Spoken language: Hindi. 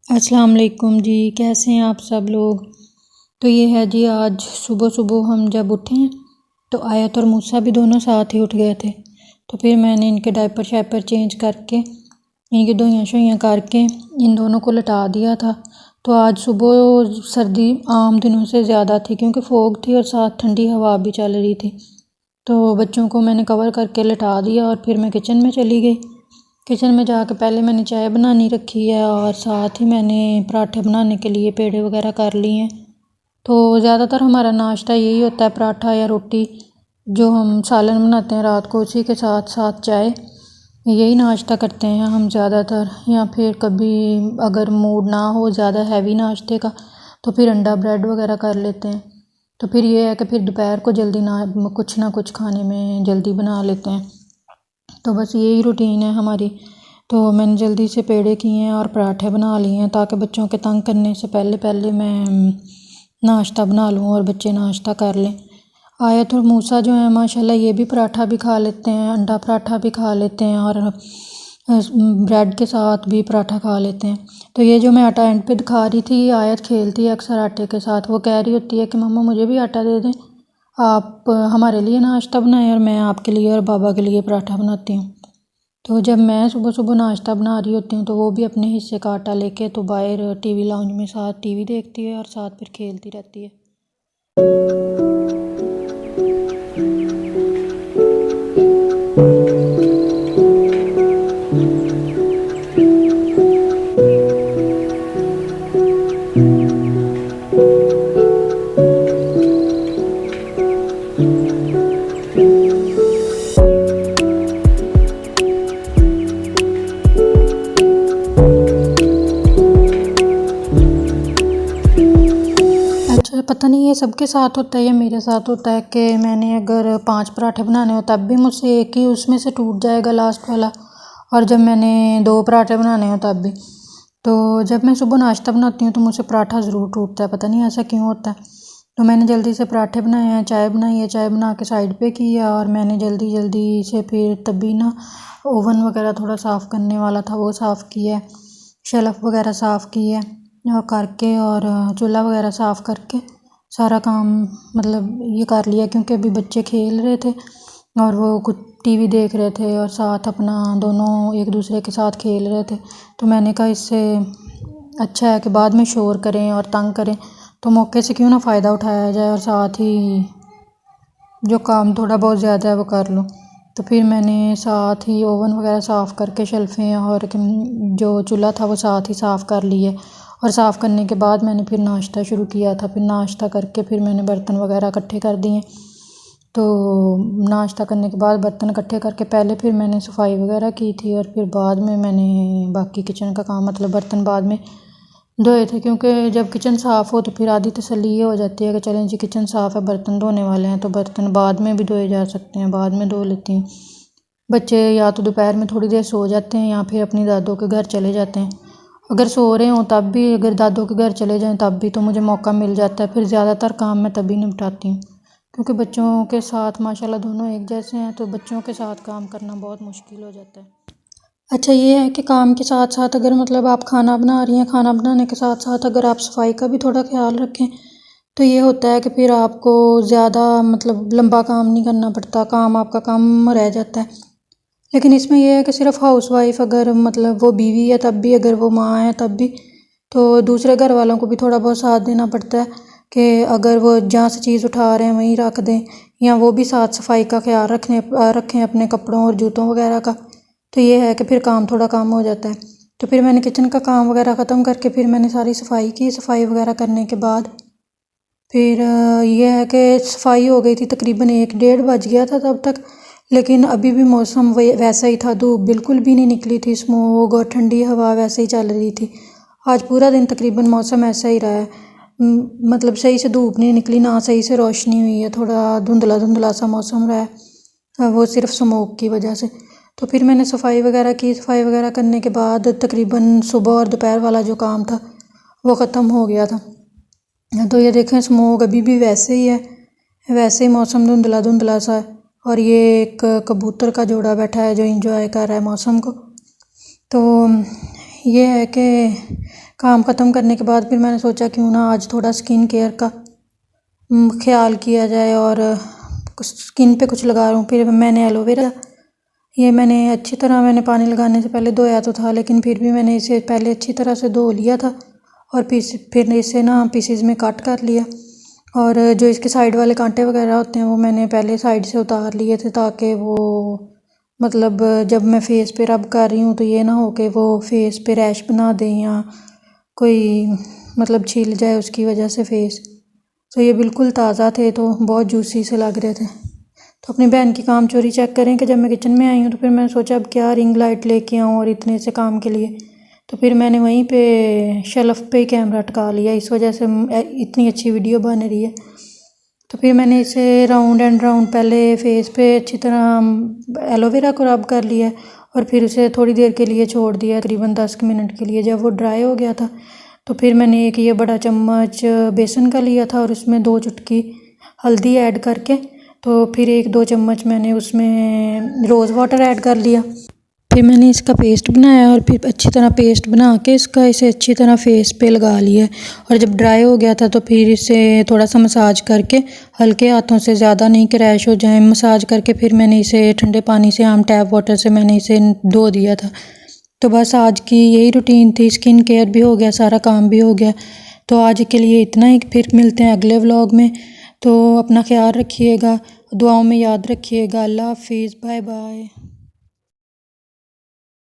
अस्सलाम वालेकुम जी। कैसे हैं आप सब लोग। तो ये है जी, आज सुबह सुबह हम जब उठे हैं तो आयत और मूसा भी दोनों साथ ही उठ गए थे। तो फिर मैंने इनके डायपर शायपर चेंज करके इनकी धोइयाँ शोइयाँ करके इन दोनों को लटा दिया था। तो आज सुबह सर्दी आम दिनों से ज़्यादा थी क्योंकि फोग थी और साथ ठंडी हवा भी चल रही थी। तो बच्चों को मैंने कवर करके लटा दिया और फिर मैं किचन में चली गई। किचन में जाके पहले मैंने चाय बनानी रखी है और साथ ही मैंने पराठे बनाने के लिए पेड़े वगैरह कर लिए हैं। तो ज़्यादातर हमारा नाश्ता यही होता है, पराठा या रोटी जो हम सालन बनाते हैं रात को, उसी के साथ साथ चाय, यही नाश्ता करते हैं हम ज़्यादातर। या फिर कभी अगर मूड ना हो ज़्यादा हैवी नाश्ते का तो फिर अंडा ब्रेड वगैरह कर लेते हैं। तो फिर ये है कि फिर दोपहर को जल्दी ना कुछ खाने में जल्दी बना लेते हैं। तो बस यही रूटीन है हमारी। तो मैंने जल्दी से पेड़े किए हैं और पराठे बना लिए हैं ताकि बच्चों के तंग करने से पहले पहले मैं नाश्ता बना लूँ और बच्चे नाश्ता कर लें। आयत और मूसा जो है माशाल्लाह ये भी पराठा भी खा लेते हैं, अंडा पराठा भी खा लेते हैं और ब्रेड के साथ भी पराठा खा लेते हैं। तो ये जो मैं आटा एंड पे दिखा रही थी, आयत खेलती है अक्सर आटे के साथ। वो कह रही होती है कि मम्मा मुझे भी आटा दे दें, आप हमारे लिए नाश्ता बनाएं और मैं आपके लिए और बाबा के लिए पराठा बनाती हूँ। तो जब मैं सुबह सुबह नाश्ता बना रही होती हूँ तो वो भी अपने हिस्से का आटा लेके तो बाहर टीवी लाउंज में साथ टीवी देखती है और साथ फिर खेलती रहती है। अच्छा, पता नहीं ये सबके साथ होता है या मेरे साथ होता है कि मैंने अगर 5 पराठे बनाने हो तब भी मुझसे एक ही उसमें से टूट जाएगा लास्ट वाला, और जब मैंने 2 पराठे बनाने हो तब भी। तो जब मैं सुबह नाश्ता बनाती हूँ तो मुझसे पराठा ज़रूर टूटता है, पता नहीं ऐसा क्यों होता है। तो मैंने जल्दी से पराठे बनाए हैं, चाय बनाई है, चाय बना के साइड पे की है और मैंने जल्दी जल्दी से फिर तभी ना ओवन वगैरह थोड़ा साफ़ करने वाला था वो साफ़ किया है, शेल्फ़ वगैरह साफ़ की है और करके, और चूल्हा वगैरह साफ़ करके सारा काम मतलब ये कर लिया क्योंकि अभी बच्चे खेल रहे थे और वो कुछ टीवी देख रहे थे और साथ अपना दोनों एक दूसरे के साथ खेल रहे थे। तो मैंने कहा इससे अच्छा है कि बाद में शोर करें और तंग करें, तो मौके से क्यों ना फ़ायदा उठाया जाए और साथ ही जो काम थोड़ा बहुत ज़्यादा है वो कर लूँ। तो फिर मैंने साथ ही ओवन वगैरह साफ़ करके शेल्फ़ें और जो चूल्हा था वो साथ ही साफ़ कर लिए, और साफ़ करने के बाद मैंने फिर नाश्ता शुरू किया था। फिर नाश्ता करके फिर मैंने बर्तन वगैरह इकट्ठे कर दिए। तो नाश्ता करने के बाद बर्तन इकट्ठे करके पहले फिर मैंने सफाई वगैरह की थी और फिर बाद में मैंने बाकी किचन का काम मतलब बर्तन बाद में धोए थे, क्योंकि जब किचन साफ़ हो तो फिर आधी तसल्ली ये हो जाती है कि चलें जी किचन साफ़ है, बर्तन धोने वाले हैं तो बर्तन बाद में भी धोए जा सकते हैं, बाद में धो लेती हूँ। बच्चे या तो दोपहर में थोड़ी देर सो जाते हैं या फिर अपनी दादों के घर चले जाते हैं। अगर सो रहे हों तब भी, अगर दादों के घर चले जाएं तब भी तो मुझे मौका मिल जाता है। फिर ज़्यादातर काम मैं तभी निपटाती हूँ क्योंकि बच्चों के साथ माशाल्लाह दोनों एक जैसे हैं, तो बच्चों के साथ काम करना बहुत मुश्किल हो जाता है। अच्छा, ये है कि काम के साथ साथ अगर मतलब आप खाना बना रही हैं, खाना बनाने के साथ साथ अगर आप सफाई का भी थोड़ा ख्याल रखें तो ये होता है कि फिर आपको ज़्यादा मतलब लंबा काम नहीं करना पड़ता, काम आपका कम रह जाता है। लेकिन इसमें यह है कि सिर्फ हाउसवाइफ अगर मतलब वो बीवी है तब भी, अगर वो माँ है तब भी, तो दूसरे घर वालों को भी थोड़ा बहुत साथ देना पड़ता है कि अगर वो जहाँ से चीज़ उठा रहे हैं वहीं रख दें, या वो भी साथ सफाई का ख्याल रखें अपने कपड़ों और जूतों वगैरह का। तो ये है कि फिर काम थोड़ा कम हो जाता है। तो फिर मैंने किचन का काम वगैरह ख़त्म करके फिर मैंने सारी सफाई की। सफाई वगैरह करने के बाद फिर ये है कि सफाई हो गई थी, तकरीबन 1 डेढ़ बज गया था तब तक। लेकिन अभी भी मौसम वैसा ही था, धूप बिल्कुल भी नहीं निकली थी, स्मोग और ठंडी हवा वैसे ही चल रही थी। आज पूरा दिन तकरीबन मौसम ऐसा ही रहा है, मतलब सही से धूप नहीं निकली, ना सही से रोशनी हुई है, थोड़ा धुंधला धुंधला सा मौसम रहा है, वो सिर्फ स्मोक की वजह से। तो फिर मैंने सफाई वगैरह की। सफाई वगैरह करने के बाद तकरीबन सुबह और दोपहर वाला जो काम था वो ख़त्म हो गया था। तो ये देखें स्मोक अभी भी वैसे ही है, वैसे ही मौसम धुंधला धुंधला सा है, और ये एक कबूतर का जोड़ा बैठा है जो इंजॉय कर रहा है मौसम को। तो ये है कि काम ख़त्म करने के बाद फिर मैंने सोचा क्यों ना आज थोड़ा स्किन केयर का ख्याल किया जाए और स्किन पे कुछ लगा रहा हूँ। फिर मैंने एलोवेरा, ये मैंने अच्छी तरह मैंने पानी लगाने से पहले धोया तो था, लेकिन फिर भी मैंने इसे पहले अच्छी तरह से धो लिया था और फिर इसे ना पीसेस में कट कर लिया। और जो इसके साइड वाले कांटे वगैरह होते हैं वो मैंने पहले साइड से उतार लिए थे, ताकि वो मतलब जब मैं फ़ेस पे रब कर रही हूँ तो ये ना हो कि वो फ़ेस पे रैश बना दें या कोई मतलब छील जाए उसकी वजह से फ़ेस। तो ये बिल्कुल ताज़ा थे तो बहुत जूसी से लग रहे थे। तो अपनी बहन की काम चोरी चेक करें कि जब मैं किचन में आई हूँ तो फिर मैंने सोचा अब क्या रिंग लाइट लेके आऊँ और इतने से काम के लिए, तो फिर मैंने वहीं पे शेल्फ़ पे ही कैमरा अटका लिया, इस वजह से इतनी अच्छी वीडियो बन रही है। तो फिर मैंने इसे राउंड एंड राउंड पहले फ़ेस पे अच्छी तरह एलोवेरा को रब कर लिया और फिर उसे थोड़ी देर के लिए छोड़ दिया, तकरीबन 10 मिनट के लिए। जब वो ड्राई हो गया था तो फिर मैंने एक ये बड़ा चम्मच बेसन का लिया था और उसमें 2 चुटकी हल्दी ऐड करके, तो फिर 1-2 चम्मच मैंने उसमें रोज़ वाटर ऐड कर लिया। फिर मैंने इसका पेस्ट बनाया और फिर अच्छी तरह पेस्ट बना के इसे अच्छी तरह फेस पे लगा लिया। और जब ड्राई हो गया था तो फिर इसे थोड़ा सा मसाज करके, हल्के हाथों से, ज़्यादा नहीं कि रैश हो जाए, मसाज करके फिर मैंने इसे ठंडे पानी से, आम टैप वाटर से मैंने इसे धो दिया था। तो बस आज की यही रूटीन थी, स्किन केयर भी हो गया, सारा काम भी हो गया। तो आज के लिए इतना ही, फिर मिलते हैं अगले व्लॉग में। तो अपना ख्याल रखिएगा, दुआओं में याद रखिएगा। अल्लाह हाफिज़, बाय बाय।